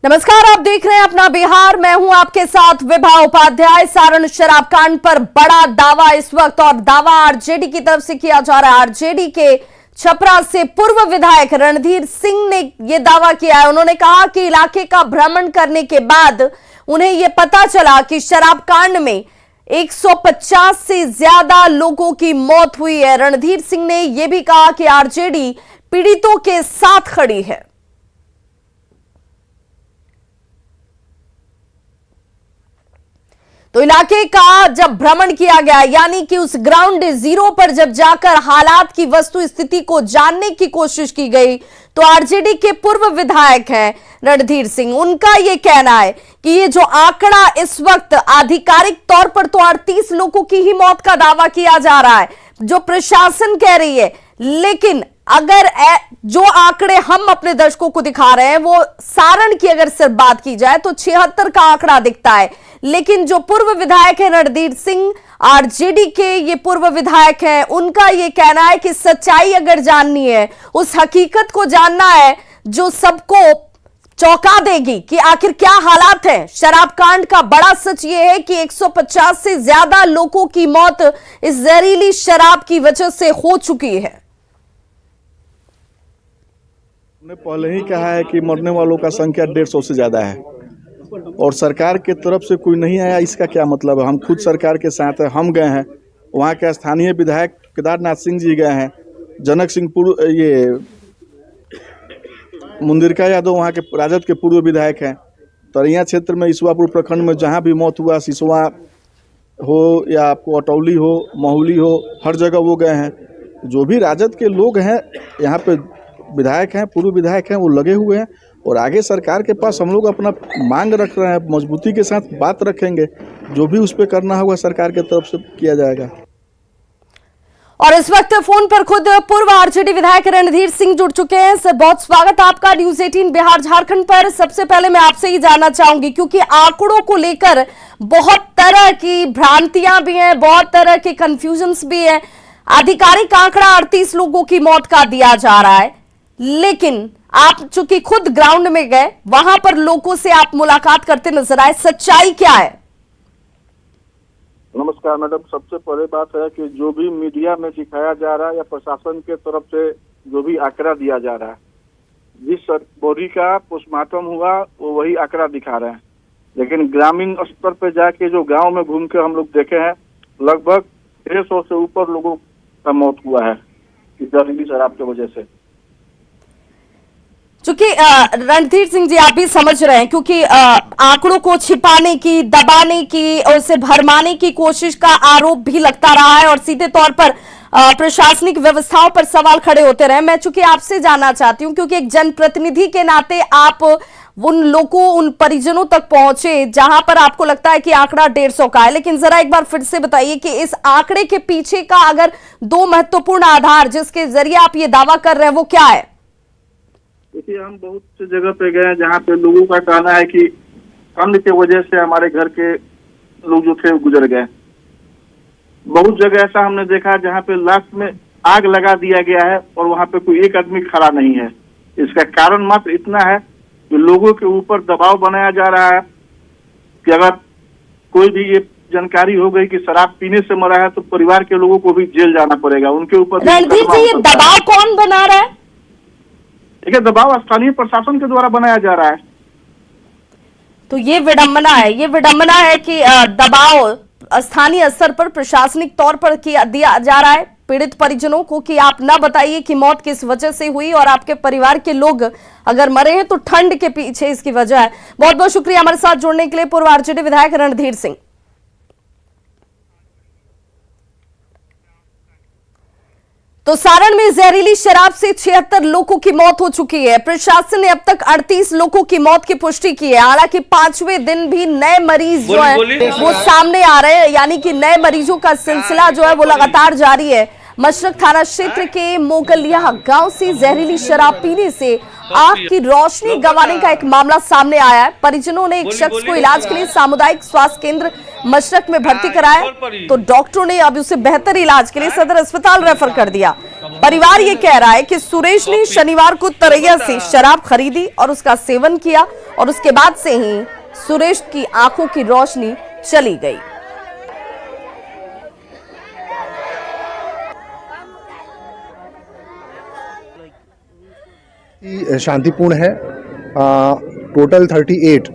नमस्कार, आप देख रहे हैं अपना बिहार। मैं हूं आपके साथ विभा उपाध्याय। सारण शराब कांड पर बड़ा दावा इस वक्त, और दावा आरजेडी की तरफ से किया जा रहा है। आरजेडी के छपरा से पूर्व विधायक रणधीर सिंह ने यह दावा किया है। उन्होंने कहा कि इलाके का भ्रमण करने के बाद उन्हें यह पता चला कि शराब कांड में 150 से ज्यादा लोगों की मौत हुई है। रणधीर सिंह ने यह भी कहा कि आरजेडी पीड़ितों के साथ खड़ी है। तो इलाके का जब भ्रमण किया गया, यानी कि उस ग्राउंड जीरो पर जब जाकर हालात की वस्तु स्थिति को जानने की कोशिश की गई, तो आरजेडी के पूर्व विधायक हैं रणधीर सिंह, उनका यह कहना है कि ये जो आंकड़ा इस वक्त आधिकारिक तौर पर तो 38 लोगों की ही मौत का दावा किया जा रहा है, जो प्रशासन कह रही है, लेकिन अगर जो आंकड़े हम अपने दर्शकों को दिखा रहे हैं वो सारण की अगर सिर्फ बात की जाए तो 76 का आंकड़ा दिखता है। लेकिन जो पूर्व विधायक है रणधीर सिंह, आरजेडी के ये पूर्व विधायक हैं, उनका ये कहना है कि सच्चाई अगर जाननी है, उस हकीकत को जानना है जो सबको चौंका देगी कि आखिर क्या हालात हैं। शराब कांड का बड़ा सच ये है कि 150 से ज्यादा लोगों की मौत इस जहरीली शराब की वजह से हो चुकी है। हमने पहले ही कहा है कि मरने वालों का संख्या 150 से ज्यादा है और सरकार के तरफ से कोई नहीं आया। इसका क्या मतलब है? हम खुद सरकार के साथ हैं, हम गए हैं, वहाँ के स्थानीय विधायक केदारनाथ सिंह जी गए हैं, जनक सिंहपुर, ये मुंदिरका यादव वहाँ के राजद के पूर्व विधायक हैं। तरैया क्षेत्र में ईसवापुर प्रखंड में जहाँ भी मौत हुआ, सिसवा हो या आपको अटौली हो, महुली हो, हर जगह वो गए हैं। जो भी राजद के लोग हैं यहाँ पे विधायक हैं, पूर्व विधायक हैं, वो लगे हुए हैं और आगे सरकार के पास हम लोग अपना मांग रख रहे हैं, मजबूती के साथ बात रखेंगे। जो भी उस पर करना होगा सरकार की तरफ से किया जाएगा। और इस वक्त फोन पर खुद पूर्व आरजेडी विधायक रणधीर सिंह जुड़ चुके हैं। सर, बहुत स्वागत आपका न्यूज़ 18 बिहार झारखंड पर। सबसे पहले मैं आपसे ही जानना चाहूंगी, क्योंकि आंकड़ों को लेकर बहुत तरह की भ्रांतियां भी हैं, बहुत तरह के कंफ्यूजन्स भी हैं। आधिकारिक आंकड़ा 38 लोगों की मौत का दिया जा रहा है, लेकिन आप चूंकि खुद ग्राउंड में गए, वहां पर लोगों से आप मुलाकात करते नजर आए, सच्चाई क्या है? नमस्कार मैडम, सबसे पहले बात है कि जो भी मीडिया में दिखाया जा रहा है या प्रशासन के तरफ से जो भी आंकड़ा दिया जा रहा है, जिस बॉडी का पोस्टमार्टम हुआ वो वही आंकड़ा दिखा रहे हैं। लेकिन ग्रामीण स्तर पे जाके जो गांव में घूम के हम लोग देखे हैं, लगभग 150 से ऊपर लोगों का मौत हुआ है इस जहरीली शराब की वजह से। चूंकि रणधीर सिंह जी, आप भी समझ रहे हैं, क्योंकि आंकड़ों को छिपाने की, दबाने की और उसे भरमाने की कोशिश का आरोप भी लगता रहा है और सीधे तौर पर प्रशासनिक व्यवस्थाओं पर सवाल खड़े होते रहे। मैं चूंकि आपसे जानना चाहती हूं, क्योंकि एक जनप्रतिनिधि के नाते आप उन लोगों, उन परिजनों तक पहुंचे जहां पर आपको लगता है कि आंकड़ा 150 का है, लेकिन जरा एक बार फिर से बताइए कि इस आंकड़े के पीछे का अगर दो महत्वपूर्ण आधार जिसके जरिए आप ये दावा कर रहे हैं, वो क्या है? देखिए, हम बहुत सी जगह पे गए हैं जहाँ पे लोगों का कहना है कि ठंड की वजह से हमारे घर के लोग जो थे गुजर गए। बहुत जगह ऐसा हमने देखा जहाँ पे लास्ट में आग लगा दिया गया है और वहाँ पे कोई एक आदमी खड़ा नहीं है। इसका कारण मात्र इतना है कि लोगों के ऊपर दबाव बनाया जा रहा है कि अगर कोई भी ये जानकारी हो गई कि शराब पीने से मरा है तो परिवार के लोगों को भी जेल जाना पड़ेगा। उनके ऊपर रणधीर जी, ये दबाव कौन बना रहा है? देखिए, दबाव स्थानीय प्रशासन के द्वारा बनाया जा रहा है। तो ये विडंबना है, ये विडंबना है कि दबाव स्थानीय स्तर पर प्रशासनिक तौर पर दिया जा रहा है पीड़ित परिजनों को कि आप ना बताइए कि मौत किस वजह से हुई, और आपके परिवार के लोग अगर मरे हैं तो ठंड के पीछे इसकी वजह है। बहुत बहुत शुक्रिया हमारे साथ जुड़ने के लिए पूर्व आरजेडी विधायक रणधीर सिंह। तो सारण में जहरीली शराब से 76 लोगों की मौत हो चुकी है। प्रशासन ने अब तक 38 लोगों की मौत की पुष्टि की है। हालांकि 5वें दिन भी नए मरीज जो है वो सामने आ रहे हैं, यानी कि नए मरीजों का सिलसिला जो है वो लगातार जारी है। मशरक थाना क्षेत्र के मोगलिया गांव से जहरीली शराब पीने से आंख की रोशनी गंवाने का एक मामला सामने आया है। परिजनों ने एक शख्स को इलाज के लिए सामुदायिक स्वास्थ्य केंद्र मशरक में भर्ती कराया, तो डॉक्टरों ने अब उसे बेहतर इलाज के लिए सदर अस्पताल रेफर कर दिया। परिवार ये कह रहा है कि सुरेश ने शनिवार को तरैया से शराब खरीदी और उसका सेवन किया और उसके बाद से ही सुरेश की आंखों की रोशनी चली गई। शांतिपूर्ण है। टोटल 38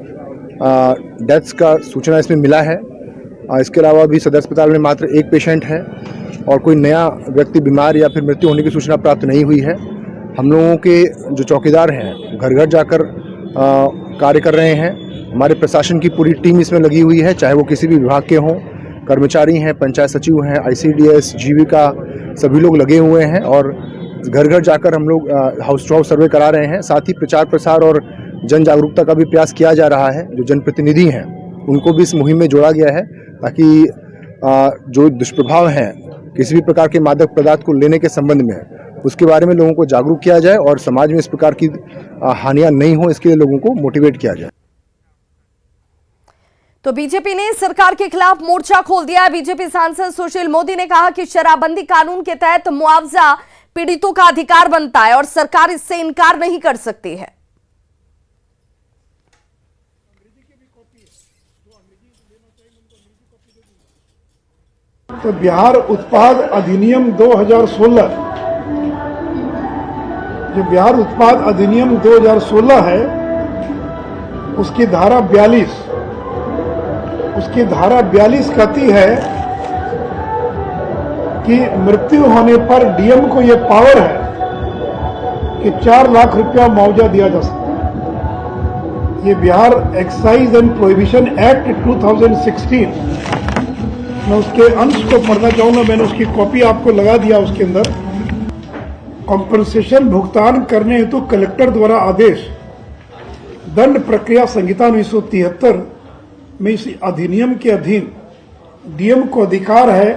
डेथ्स का सूचना इसमें मिला है। इसके अलावा भी सदर अस्पताल में मात्र एक पेशेंट है और कोई नया व्यक्ति बीमार या फिर मृत्यु होने की सूचना प्राप्त नहीं हुई है। हम लोगों के जो चौकीदार हैं घर घर जाकर कार्य कर रहे हैं। हमारे प्रशासन की पूरी टीम इसमें लगी हुई है, चाहे वो किसी भी विभाग के हों, कर्मचारी हैं, पंचायत सचिव हैं, ICDS, जीविका, सभी लोग लगे हुए हैं और घर घर जाकर हम लोग हाउस टू हाउस सर्वे करा रहे हैं। साथ ही प्रचार प्रसार और जन जागरूकता का भी प्रयास किया जा रहा है। जो जनप्रतिनिधि हैं उनको भी इस मुहिम में जोड़ा गया है ताकि जो दुष्प्रभाव हैं किसी भी प्रकार के मादक पदार्थ को लेने के संबंध में उसके बारे में लोगों को जागरूक किया जाए और समाज में इस प्रकार की हानियां नहीं हो, इसके लिए लोगों को मोटिवेट किया जाए। तो बीजेपी ने सरकार के खिलाफ मोर्चा खोल दिया है। बीजेपी सांसद सुशील मोदी ने कहा कि शराबबंदी कानून के तहत मुआवजा पीड़ितों का अधिकार बनता है और सरकार इससे इनकार नहीं कर सकती है। तो बिहार उत्पाद अधिनियम 2016, जो बिहार उत्पाद अधिनियम 2016 है, उसकी धारा 42 कहती है कि मृत्यु होने पर डीएम को यह पावर है कि 4 लाख रुपया मुआवजा दिया जा सकता है। ये Bihar excise and prohibition act 2016, मैं उसके अंश को पढ़ना चाहूंगा। मैंने उसकी कॉपी आपको लगा दिया। उसके अंदर कॉम्पनसेशन भुगतान करने हेतु तो कलेक्टर द्वारा आदेश, दंड प्रक्रिया संहिता 1973 में इस अधिनियम के अधीन डीएम को अधिकार है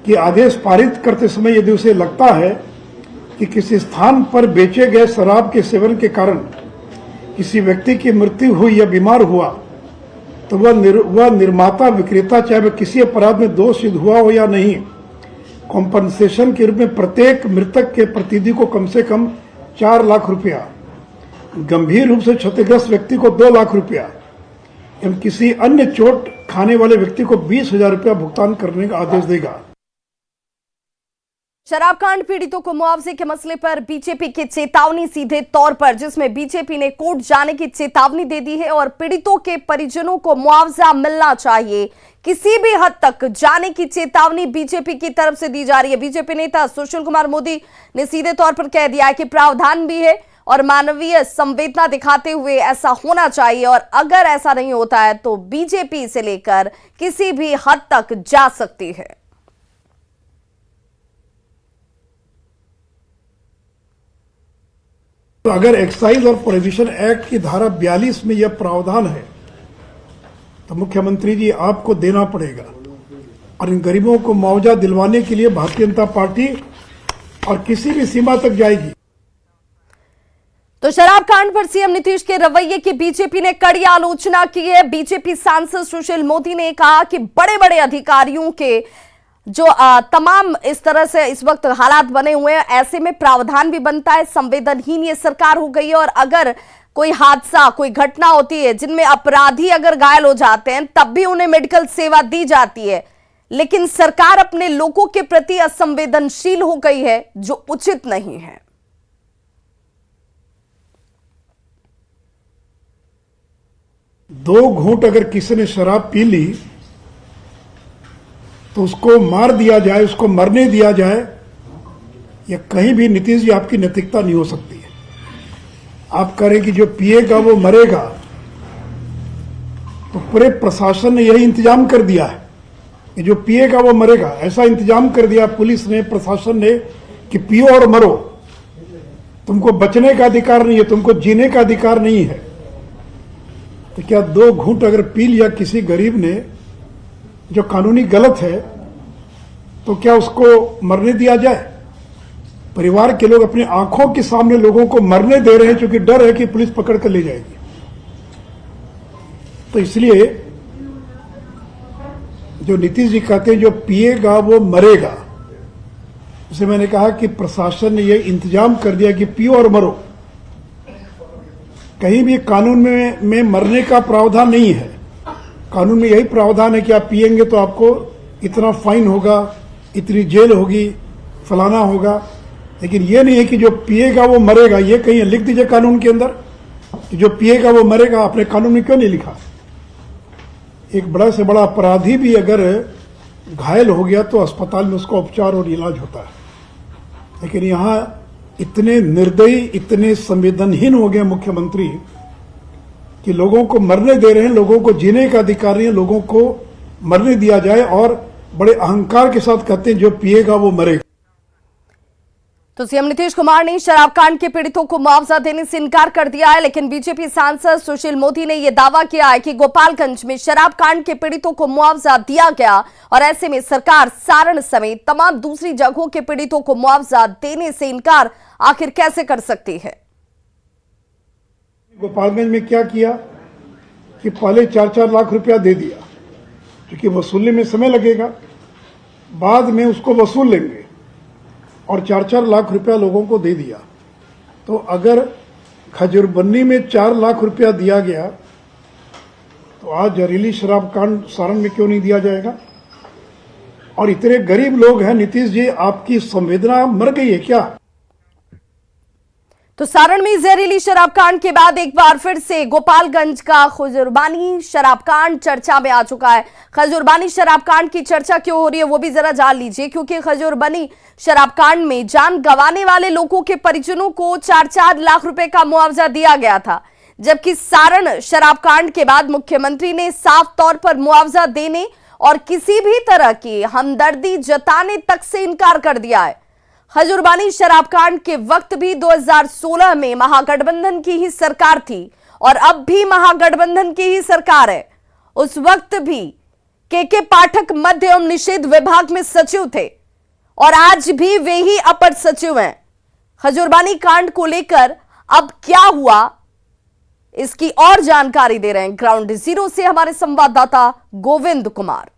कि आदेश पारित करते समय यदि उसे लगता है कि किसी स्थान पर बेचे गए शराब के सेवन के कारण किसी व्यक्ति की मृत्यु हुई या बीमार हुआ तो वह निर्माता विक्रेता, चाहे वह किसी अपराध में दोष सिद्ध हुआ हो या नहीं, कॉम्पनसेशन के रूप में प्रत्येक मृतक के प्रतिनिधि को कम से कम 4 लाख रुपया, गंभीर रूप से क्षतिग्रस्त व्यक्ति को 2 लाख रुपया एवं किसी अन्य चोट खाने वाले व्यक्ति को 20,000 रुपया भुगतान करने का आदेश देगा। शराब कांड पीड़ितों को मुआवजे के मसले पर बीजेपी की चेतावनी सीधे तौर पर, जिसमें बीजेपी ने कोर्ट जाने की चेतावनी दे दी है और पीड़ितों के परिजनों को मुआवजा मिलना चाहिए, किसी भी हद तक जाने की चेतावनी बीजेपी की तरफ से दी जा रही है। बीजेपी नेता सुशील कुमार मोदी ने सीधे तौर पर कह दिया है कि प्रावधान भी है और मानवीय संवेदना दिखाते हुए ऐसा होना चाहिए और अगर ऐसा नहीं होता है तो बीजेपी से लेकर किसी भी हद तक जा सकती है। तो अगर एक्साइज और प्रोहिबिशन एक्ट की धारा 42 में यह प्रावधान है तो मुख्यमंत्री जी आपको देना पड़ेगा और इन गरीबों को मुआवजा दिलवाने के लिए भारतीय जनता पार्टी और किसी भी सीमा तक जाएगी। तो शराब कांड पर सीएम नीतीश के रवैये की बीजेपी ने कड़ी आलोचना की है। बीजेपी सांसद सुशील मोदी ने कहा कि बड़े बड़े अधिकारियों के जो तमाम इस तरह से इस वक्त हालात बने हुए हैं, ऐसे में प्रावधान भी बनता है। संवेदनहीन ये सरकार हो गई है और अगर कोई हादसा, कोई घटना होती है जिनमें अपराधी अगर घायल हो जाते हैं तब भी उन्हें मेडिकल सेवा दी जाती है, लेकिन सरकार अपने लोगों के प्रति असंवेदनशील हो गई है, जो उचित नहीं है। दो घूंट अगर किसी ने शराब पी ली तो उसको मार दिया जाए, उसको मरने दिया जाए, या कहीं भी नीतीश जी आपकी नैतिकता नहीं हो सकती है। आप करें कि जो पिएगा वो मरेगा, तो पूरे प्रशासन ने यही इंतजाम कर दिया है कि जो पिएगा वो मरेगा। ऐसा इंतजाम कर दिया पुलिस ने, प्रशासन ने कि पियो और मरो, तुमको बचने का अधिकार नहीं है, तुमको जीने का अधिकार नहीं है। तो क्या 2 घूंट अगर पी लिया किसी गरीब ने जो कानूनी गलत है तो क्या उसको मरने दिया जाए? परिवार के लोग अपनी आंखों के सामने लोगों को मरने दे रहे हैं क्योंकि डर है कि पुलिस पकड़ कर ले जाएगी। तो इसलिए जो नीतीश जी कहते हैं जो पिएगा वो मरेगा, उसे मैंने कहा कि प्रशासन ने ये इंतजाम कर दिया कि पियो और मरो। कहीं भी कानून में मरने का प्रावधान नहीं है। कानून में यही प्रावधान है कि आप पिएंगे तो आपको इतना फाइन होगा, इतनी जेल होगी, फलाना होगा। लेकिन ये नहीं है कि जो पिएगा वो मरेगा। ये कहीं लिख दीजिए कानून के अंदर कि जो पिएगा वो मरेगा। आपने कानून में क्यों नहीं लिखा? एक बड़ा से बड़ा अपराधी भी अगर घायल हो गया तो अस्पताल में उसका उपचार और इलाज होता है। लेकिन यहाँ इतने निर्दयी, इतने संवेदनहीन हो गए मुख्यमंत्री कि लोगों को मरने दे रहे हैं, लोगों को जीने का अधिकार नहीं है, लोगों को मरने दिया जाए और बड़े अहंकार के साथ कहते हैं जो पिएगा वो मरेगा। तो सीएम नीतीश कुमार ने शराब कांड के पीड़ितों को मुआवजा देने से इनकार कर दिया है, लेकिन बीजेपी सांसद सुशील मोदी ने यह दावा किया है कि गोपालगंज में शराब कांड के पीड़ितों को मुआवजा दिया गया और ऐसे में सरकार सारण समेत तमाम दूसरी जगहों के पीड़ितों को मुआवजा देने से इनकार आखिर कैसे कर सकती है? गोपालगंज में क्या किया कि पहले 4-4 लाख रुपया दे दिया, क्योंकि वसूलने में समय लगेगा, बाद में उसको वसूल लेंगे, और 4-4 लाख रुपया लोगों को दे दिया। तो अगर खजूरबन्नी में 4 लाख रुपया दिया गया तो आज जहरीली शराब कांड सारण में क्यों नहीं दिया जाएगा? और इतने गरीब लोग हैं, नीतीश जी आपकी संवेदना मर गई है क्या? तो सारण में जहरीली शराब कांड के बाद एक बार फिर से गोपालगंज का खजूरबानी शराब कांड चर्चा में आ चुका है। खजूरबानी शराब कांड की चर्चा क्यों हो रही है वो भी जरा जान लीजिए, क्योंकि खजूरबानी शराब कांड में जान गंवाने वाले लोगों के परिजनों को 4-4 लाख रुपए का मुआवजा दिया गया था, जबकि सारण शराब कांड के बाद मुख्यमंत्री ने साफ तौर पर मुआवजा देने और किसी भी तरह की हमदर्दी जताने तक से इनकार कर दिया है। खजूरबानी शराब कांड के वक्त भी 2016 में महागठबंधन की ही सरकार थी और अब भी महागठबंधन की ही सरकार है। उस वक्त भी के पाठक मद्य एवं निषेध विभाग में सचिव थे और आज भी वे ही अपर सचिव हैं। खजूरबानी कांड को लेकर अब क्या हुआ, इसकी और जानकारी दे रहे हैं ग्राउंड जीरो से हमारे संवाददाता गोविंद कुमार।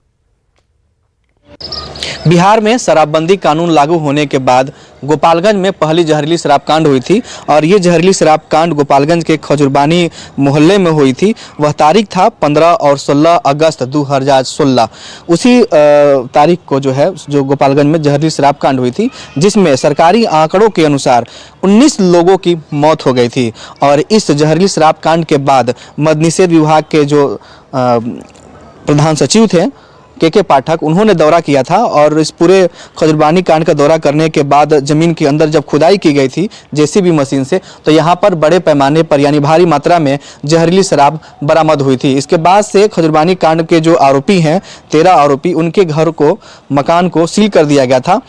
बिहार में शराबबंदी कानून लागू होने के बाद गोपालगंज में पहली जहरीली शराब कांड हुई थी और ये जहरीली शराब कांड गोपालगंज के खजूरबानी मोहल्ले में हुई थी। वह तारीख था 15 और 16 अगस्त 2016। उसी तारीख को जो गोपालगंज में जहरीली शराब कांड हुई थी, जिसमें सरकारी आंकड़ों के अनुसार 19 लोगों की मौत हो गई थी। और इस जहरीली शराब कांड के बाद मद्य निषेध विभाग के जो प्रधान सचिव थे के पाठक, उन्होंने दौरा किया था और इस पूरे खजूरबानी कांड का दौरा करने के बाद जमीन के अंदर जब खुदाई की गई थी जेसीबी मशीन से, तो यहाँ पर बड़े पैमाने पर यानी भारी मात्रा में जहरीली शराब बरामद हुई थी। इसके बाद से खजूरबानी कांड के जो आरोपी हैं 13 आरोपी, उनके घर को, मकान को सील कर दिया गया था।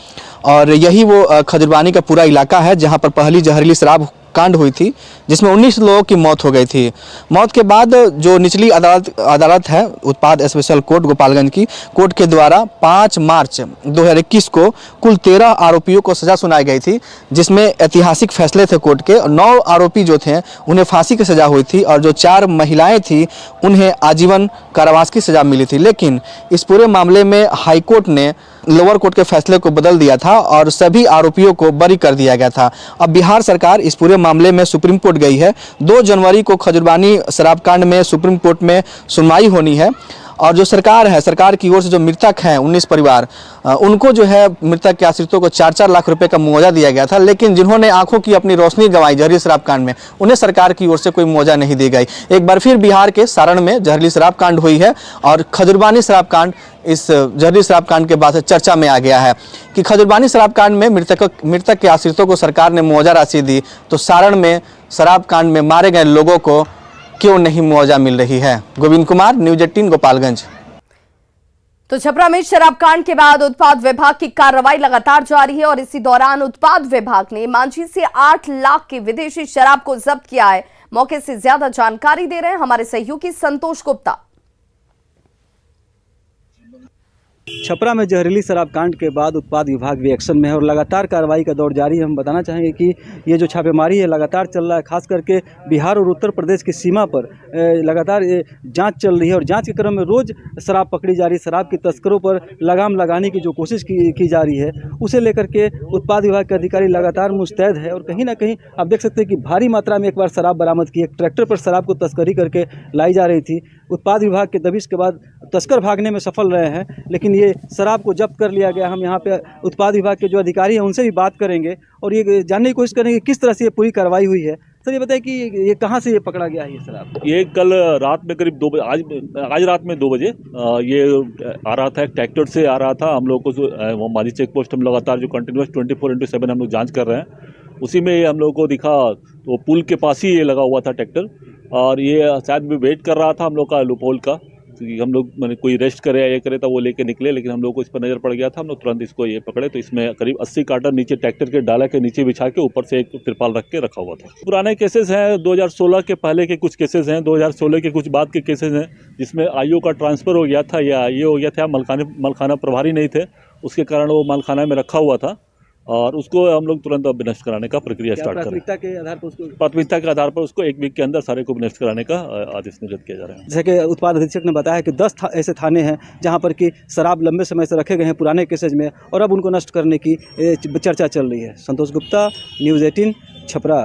और यही वो खजूरबानी का पूरा इलाका है जहाँ पर पहली जहरीली शराब कांड हुई थी, जिसमें 19 लोगों की मौत हो गई थी। मौत के बाद जो निचली अदालत है उत्पाद स्पेशल कोर्ट गोपालगंज की, कोर्ट के द्वारा 5 मार्च 2021 को कुल 13 आरोपियों को सजा सुनाई गई थी, जिसमें ऐतिहासिक फैसले थे कोर्ट के। 9 आरोपी जो थे उन्हें फांसी की सजा हुई थी और जो 4 महिलाएं थी उन्हें आजीवन कारावास की सजा मिली थी। लेकिन इस पूरे मामले में हाईकोर्ट ने लोअर कोर्ट के फैसले को बदल दिया था और सभी आरोपियों को बरी कर दिया गया था। अब बिहार सरकार इस पूरे मामले में सुप्रीम कोर्ट गई है। 2 जनवरी को खजूरबानी शराब कांड में सुप्रीम कोर्ट में सुनवाई होनी है और जो सरकार है, सरकार की ओर से जो मृतक हैं 19 परिवार, उनको जो है मृतक के आश्रितों को 4-4 लाख रुपए का मुआवजा दिया गया था। लेकिन जिन्होंने आंखों की अपनी रोशनी गंवाई जहरीली शराब कांड में, उन्हें सरकार की ओर से कोई मुआवजा नहीं दी गई। एक बार फिर बिहार के सारण में जहरीली शराब कांड हुई है और खजूरबानी शराब कांड इस जहरीली शराब कांड के बाद से चर्चा में आ गया है कि खजूरबानी शराब कांड में मृतक के आश्रितों को सरकार ने मुआवजा राशि दी, तो सारण में शराब कांड में मारे गए लोगों को क्यों नहीं मुआवजा मिल रही है। गोविंद कुमार, न्यूज 18 गोपालगंज। तो छपरा में शराब कांड के बाद उत्पाद विभाग की कार्रवाई लगातार जारी है और इसी दौरान उत्पाद विभाग ने मांझी से 8 लाख की विदेशी शराब को जब्त किया है। मौके से ज्यादा जानकारी दे रहे हैं हमारे सहयोगी संतोष गुप्ता। छपरा में जहरीली शराब कांड के बाद उत्पाद विभाग भी एक्शन में है और लगातार कार्रवाई का दौर जारी है। हम बताना चाहेंगे कि ये जो छापेमारी है लगातार चल रहा है, खास करके बिहार और उत्तर प्रदेश की सीमा पर लगातार जांच चल रही है और जांच के क्रम में रोज़ शराब पकड़ी जा रही है। शराब के तस्करों पर लगाम लगाने की जो कोशिश की जा रही है, उसे लेकर के उत्पाद विभाग के अधिकारी लगातार मुस्तैद है और कहीं ना कहीं आप देख सकते हैं कि भारी मात्रा में एक बार शराब बरामद की, एक ट्रैक्टर पर शराब को तस्करी करके लाई जा रही थी। उत्पाद विभाग के दबिश के बाद तस्कर भागने में सफल रहे हैं, लेकिन ये शराब को जब्त कर लिया गया। हम यहाँ पे उत्पाद विभाग के जो अधिकारी हैं उनसे भी बात करेंगे और ये जानने की कोशिश करेंगे किस तरह से ये पूरी कार्रवाई हुई है। सर ये बताएं कि ये कहाँ से ये पकड़ा गया है ये शराब? ये कल रात में करीब 2 बजे, आज रात में 2 बजे ये आ रहा था, एक ट्रैक्टर से आ रहा था। हम लोग को माली चेक पोस्ट हम लगातार जो कंटिन्यूस 24/7 हम लोग जाँच कर रहे हैं, उसी में हम लोग को दिखा तो पुल के पास ही ये लगा हुआ था ट्रैक्टर और ये शायद भी वेट कर रहा था हम लोग का लूपहोल का, हम लोग मैंने कोई रेस्ट करे या ये करे तो वो लेके निकले, लेकिन हम लोग को इस पर नज़र पड़ गया था। हम लोग तुरंत इसको ये पकड़े तो इसमें करीब 80 कार्टन नीचे ट्रैक्टर के डाला के नीचे बिछा के ऊपर से एक तिरपाल रख के रखा हुआ था। पुराने केसेस हैं, 2016 के पहले के कुछ केसेस हैं, 2016 के कुछ बाद के केसेस हैं, जिसमें आईओ का ट्रांसफ़र हो गया था या ये हो गया था, मलखाना प्रभारी नहीं थे, उसके कारण वो मलखाना में रखा हुआ था और उसको हम लोग तुरंत अब नष्ट कराने का प्रक्रिया स्टार्ट करें। प्राथमिकता के आधार पर उसको एक वीक के अंदर सारे को नष्ट कराने का आदेश निर्गत किया जा रहा है। जैसे कि उत्पाद अधीक्षक ने बताया कि 10 ऐसे थाने हैं जहां पर कि शराब लंबे समय से रखे गए हैं पुराने केसेज में और अब उनको नष्ट करने की चर्चा चल रही है। संतोष गुप्ता, न्यूज़ 18, छपरा।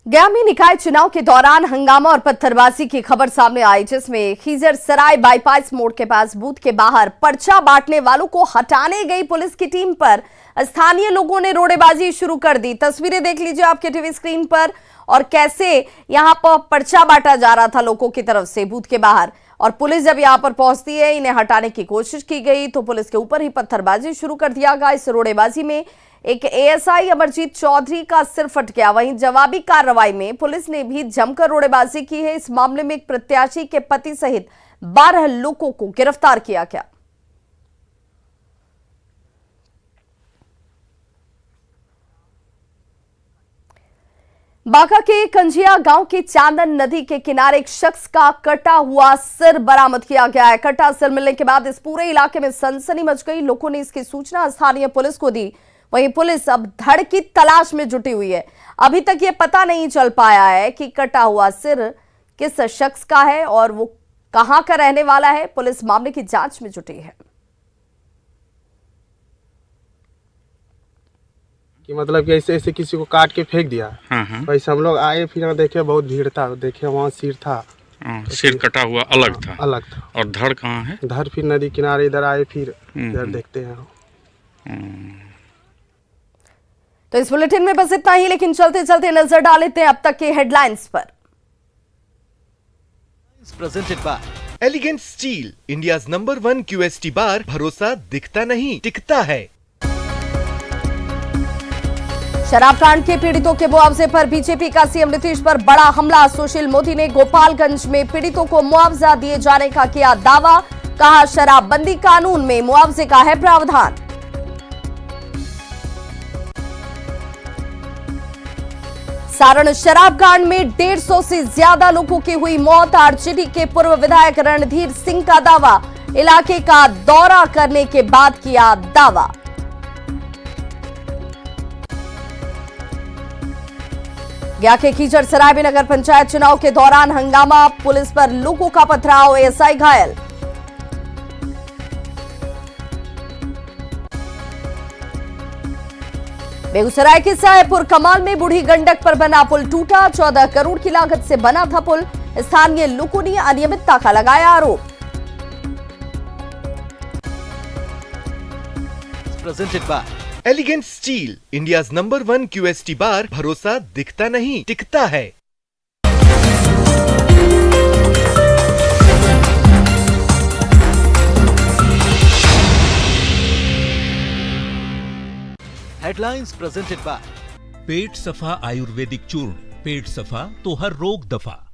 गया में निकाय चुनाव के दौरान हंगामा और पत्थरबाजी की खबर सामने आई, जिसमें खीजर सराय बाईपास मोड़ के पास बूथ के बाहर पर्चा बांटने वालों को हटाने गई पुलिस की टीम पर स्थानीय लोगों ने रोड़ेबाजी शुरू कर दी। तस्वीरें देख लीजिए आपके टीवी स्क्रीन पर और कैसे यहां पर पर्चा बांटा जा रहा था लोगों की तरफ से बूथ के बाहर, और पुलिस जब यहां पर पहुंचती है, इन्हें हटाने की कोशिश की गई तो पुलिस के ऊपर ही पत्थरबाजी शुरू कर दिया गया। इस रोड़ेबाजी में एक एएसआई अमरजीत चौधरी का सिर फट गया। वहीं जवाबी कार्रवाई में पुलिस ने भी जमकर रोड़ेबाजी की है। इस मामले में एक प्रत्याशी के पति सहित 12 लोगों को गिरफ्तार किया गया। बांका के कंजिया गांव के चांदन नदी के किनारे एक शख्स का कटा हुआ सिर बरामद किया गया है। कटा सिर मिलने के बाद इस पूरे इलाके में सनसनी मच गई। लोगों ने इसकी सूचना स्थानीय पुलिस को दी। वहीं पुलिस अब धड़ की तलाश में जुटी हुई है। अभी तक ये पता नहीं चल पाया है कि कटा हुआ सिर किस शख्स का है और वो कहां का रहने वाला है। पुलिस मामले की जांच में जुटी है। कि मतलब कि ऐसे ऐसे किसी को काट के फेंक दिया। वैसे हम लोग आए, फिर देखे बहुत भीड़ था, देखे वहाँ सिर था। सिर कटा हुआ अलग था। और धड़ कहाँ है? धड़ फिर नदी किनारे इधर आए, फिर इधर देखते हैं। तो इस बुलेटिन में बस इतना ही, लेकिन चलते चलते नजर डाल लेते हैं अब तक के हेडलाइंस पर। Presented by elegant steel, India's number 1 QST बार। भरोसा दिखता नहीं टिकता है। शराब कांड के पीड़ितों के मुआवजे पर बीजेपी का सीएम नीतीश पर बड़ा हमला। सुशील मोदी ने गोपालगंज में पीड़ितों को मुआवजा दिए जाने का किया दावा। कहा शराबबंदी कानून में मुआवजे का है प्रावधान। सारण शराब कांड में 150 से ज्यादा लोगों की हुई मौत। आरजेडी के पूर्व विधायक रणधीर सिंह का दावा। इलाके का दौरा करने के बाद किया दावा। गया के खीजर सराय में नगर पंचायत चुनाव के दौरान हंगामा। पुलिस पर लोगों का पथराव, एएसआई घायल। बेगूसराय के साहेबपुर कमाल में बूढ़ी गंडक पर बना पुल टूटा। 14 करोड़ की लागत से बना था पुल। स्थानीय लोगों ने अनियमितता का लगाया आरोप। Presented by elegant steel, India's number 1 QST बार। भरोसा दिखता नहीं टिकता है। हेडलाइंस प्रेजेंटेड बाय पेट सफा आयुर्वेदिक चूर्ण। पेट सफा तो हर रोग दफा।